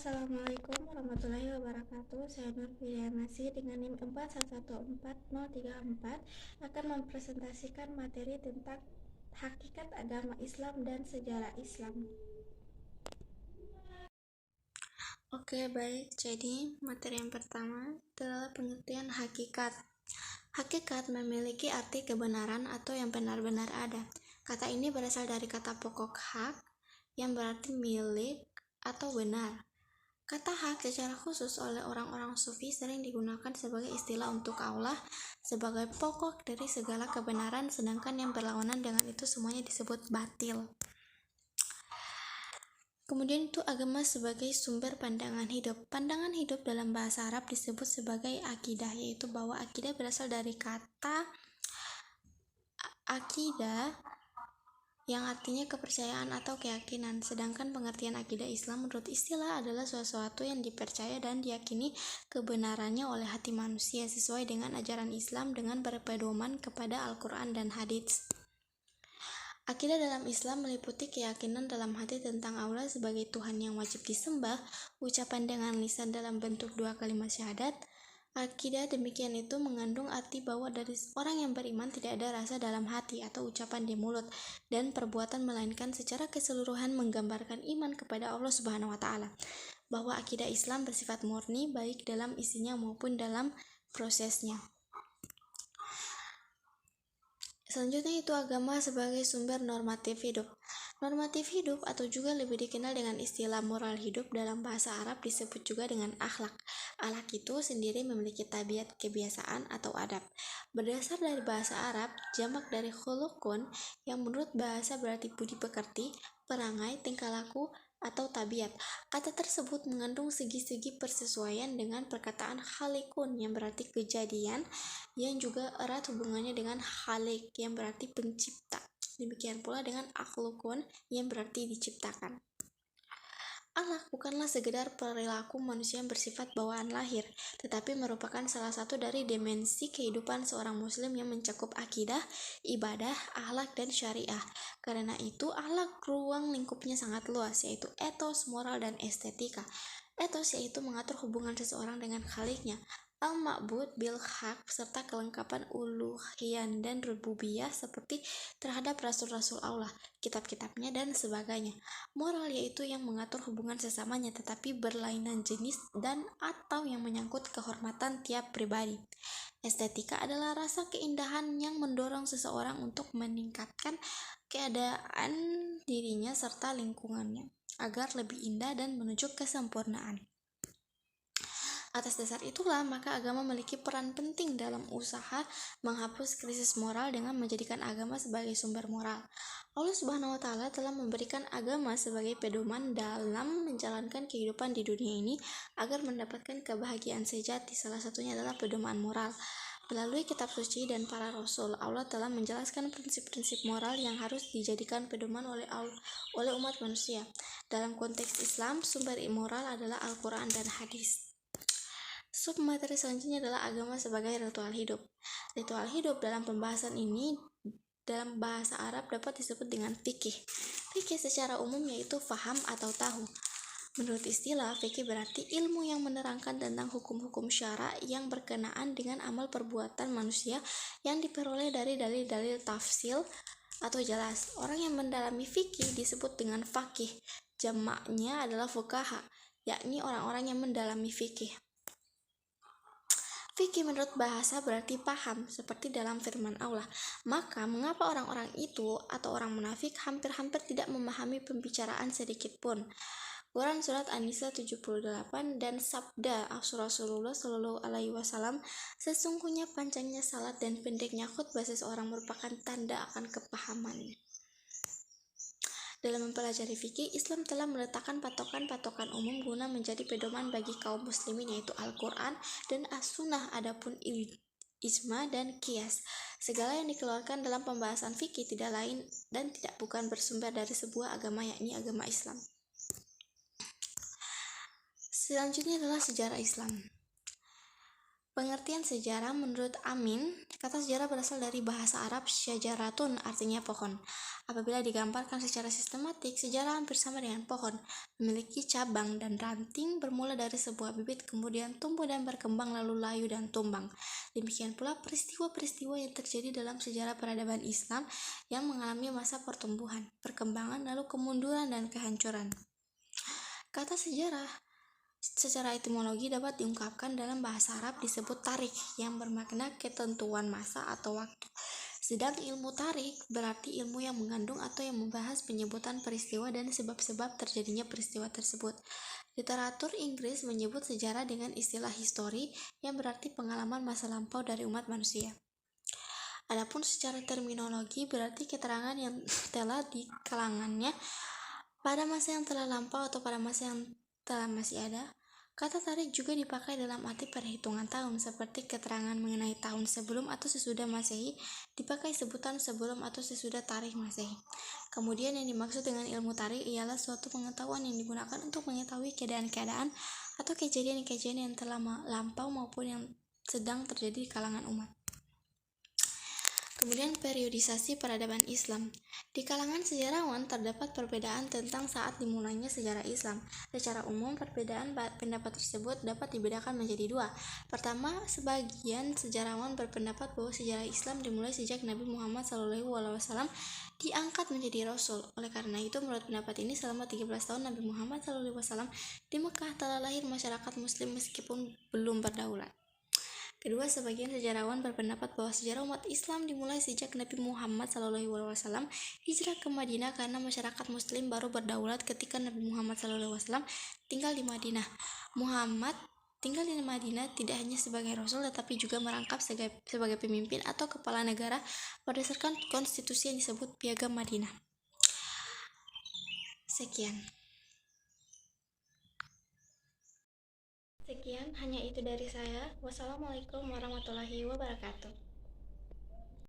Assalamualaikum warahmatullahi wabarakatuh. Saya Nur Fidianasi dengan NIM 41141034 akan mempresentasikan materi tentang hakikat agama Islam dan sejarah Islam. Oke, baik. Jadi, materi yang pertama adalah pengertian hakikat. Hakikat memiliki arti kebenaran atau yang benar-benar ada. Kata ini berasal dari kata pokok hak yang berarti milik atau benar. Kata hak secara khusus oleh orang-orang sufi sering digunakan sebagai istilah untuk Allah sebagai pokok dari segala kebenaran, sedangkan yang berlawanan dengan itu semuanya disebut batil. Kemudian itu agama sebagai sumber pandangan hidup. Pandangan hidup dalam bahasa Arab disebut sebagai akidah, yaitu bahwa akidah berasal dari kata akidah yang artinya kepercayaan atau keyakinan. Sedangkan pengertian akidah Islam menurut istilah adalah sesuatu yang dipercaya dan diyakini kebenarannya oleh hati manusia sesuai dengan ajaran Islam dengan berpedoman kepada Al-Quran dan Hadits. Akidah dalam Islam meliputi keyakinan dalam hati tentang Allah sebagai Tuhan yang wajib disembah, ucapan dengan lisan dalam bentuk 2 kalimat syahadat. Akidah demikian itu mengandung arti bahwa dari orang yang beriman tidak ada rasa dalam hati atau ucapan di mulut dan perbuatan, melainkan secara keseluruhan menggambarkan iman kepada Allah Subhanahu wa Ta'ala. Bahwa akidah Islam bersifat murni baik dalam isinya maupun dalam prosesnya. Selanjutnya itu agama sebagai sumber normatif hidup. Normatif hidup atau juga lebih dikenal dengan istilah moral hidup dalam bahasa Arab disebut juga dengan akhlak. Akhlak itu sendiri memiliki tabiat, kebiasaan atau adab. Berdasar dari bahasa Arab, jamak dari khuluqun yang menurut bahasa berarti budi pekerti, perangai, tingkah laku, atau tabiat. Kata tersebut mengandung segi-segi persesuaian dengan perkataan khalikun yang berarti kejadian, yang juga erat hubungannya dengan khalik yang berarti pencipta. Demikian pula dengan akhlukun yang berarti diciptakan. Akhlak bukanlah sekedar perilaku manusia yang bersifat bawaan lahir, tetapi merupakan salah satu dari dimensi kehidupan seorang muslim yang mencakup akidah, ibadah, akhlak, dan syariah. Karena itu, akhlak ruang lingkupnya sangat luas, yaitu etos, moral, dan estetika. Etos yaitu mengatur hubungan seseorang dengan khaliknya, al-ma'bud bil haq, serta kelengkapan uluhiyah dan rububiyah seperti terhadap rasul-rasul Allah, kitab-kitabnya, dan sebagainya. Moral yaitu yang mengatur hubungan sesamanya tetapi berlainan jenis dan atau yang menyangkut kehormatan tiap pribadi. Estetika adalah rasa keindahan yang mendorong seseorang untuk meningkatkan keadaan dirinya serta lingkungannya agar lebih indah dan menuju kesempurnaan. Atas dasar itulah, maka agama memiliki peran penting dalam usaha menghapus krisis moral dengan menjadikan agama sebagai sumber moral. Allah Subhanahu wa Ta'ala telah memberikan agama sebagai pedoman dalam menjalankan kehidupan di dunia ini agar mendapatkan kebahagiaan sejati. Salah satunya adalah pedoman moral. Melalui kitab suci dan para rasul, Allah telah menjelaskan prinsip-prinsip moral yang harus dijadikan pedoman oleh umat manusia. Dalam konteks Islam, sumber moral adalah Al-Quran dan Hadis. Submateri selanjutnya adalah agama sebagai ritual hidup. Ritual hidup dalam pembahasan ini dalam bahasa Arab dapat disebut dengan fikih. Fikih secara umum yaitu faham atau tahu. Menurut istilah, fikih berarti ilmu yang menerangkan tentang hukum-hukum syara yang berkenaan dengan amal perbuatan manusia yang diperoleh dari dalil-dalil tafsil atau jelas. Orang yang mendalami fikih disebut dengan faqih. Jamaknya adalah fuqaha, yakni orang-orang yang mendalami fikih. Fikih menurut bahasa berarti paham, seperti dalam firman Allah. Maka mengapa orang-orang itu atau orang munafik hampir-hampir tidak memahami pembicaraan sedikit pun? Quran Surat An-Nisa 78 dan sabda Rasulullah Shallallahu Alaihi Wasallam, sesungguhnya panjangnya salat dan pendeknya khutbah seseorang merupakan tanda akan kepahamannya. Dalam mempelajari fikih, Islam telah meletakkan patokan-patokan umum guna menjadi pedoman bagi kaum muslimin, yaitu Al-Quran dan As-Sunnah. Adapun ijma dan qiyas, segala yang dikeluarkan dalam pembahasan fikih tidak lain dan tidak bukan bersumber dari sebuah agama, yakni agama Islam. Selanjutnya adalah sejarah Islam. Pengertian sejarah menurut Amin, kata sejarah berasal dari bahasa Arab syajaratun, artinya pohon. Apabila digambarkan secara sistematik, sejarah hampir sama dengan pohon, memiliki cabang dan ranting bermula dari sebuah bibit, kemudian tumbuh dan berkembang lalu layu dan tumbang. Demikian pula peristiwa-peristiwa yang terjadi dalam sejarah peradaban Islam yang mengalami masa pertumbuhan, perkembangan, lalu kemunduran dan kehancuran. Kata sejarah secara etimologi dapat diungkapkan dalam bahasa Arab disebut tarik yang bermakna ketentuan masa atau waktu. Sedang ilmu tarik berarti ilmu yang mengandung atau yang membahas penyebutan peristiwa dan sebab-sebab terjadinya peristiwa tersebut. Literatur Inggris menyebut sejarah dengan istilah history yang berarti pengalaman masa lampau dari umat manusia. Adapun secara terminologi berarti keterangan yang telah di kalangannya pada masa yang telah lampau atau pada masa yang telah masih ada. Kata tarik juga dipakai dalam arti perhitungan tahun, seperti keterangan mengenai tahun sebelum atau sesudah Masehi dipakai sebutan sebelum atau sesudah tarikh Masehi. Kemudian yang dimaksud dengan ilmu tarik ialah suatu pengetahuan yang digunakan untuk mengetahui keadaan-keadaan atau kejadian-kejadian yang telah lampau maupun yang sedang terjadi di kalangan umat. Kemudian periodisasi peradaban Islam. Di kalangan sejarawan terdapat perbedaan tentang saat dimulainya sejarah Islam. Secara umum, perbedaan pendapat tersebut dapat dibedakan menjadi dua. Pertama, sebagian sejarawan berpendapat bahwa sejarah Islam dimulai sejak Nabi Muhammad SAW diangkat menjadi Rasul. Oleh karena itu, menurut pendapat ini, selama 13 tahun Nabi Muhammad SAW di Mekah telah lahir masyarakat Muslim meskipun belum berdaulat. Kedua, sebagian sejarawan berpendapat bahwa sejarah umat Islam dimulai sejak Nabi Muhammad SAW hijrah ke Madinah karena masyarakat Muslim baru berdaulat ketika Nabi Muhammad SAW tinggal di Madinah. Muhammad tinggal di Madinah tidak hanya sebagai Rasul tetapi juga merangkap sebagai pemimpin atau kepala negara berdasarkan konstitusi yang disebut Piagam Madinah. Sekian, hanya itu dari saya. Wassalamualaikum warahmatullahi wabarakatuh.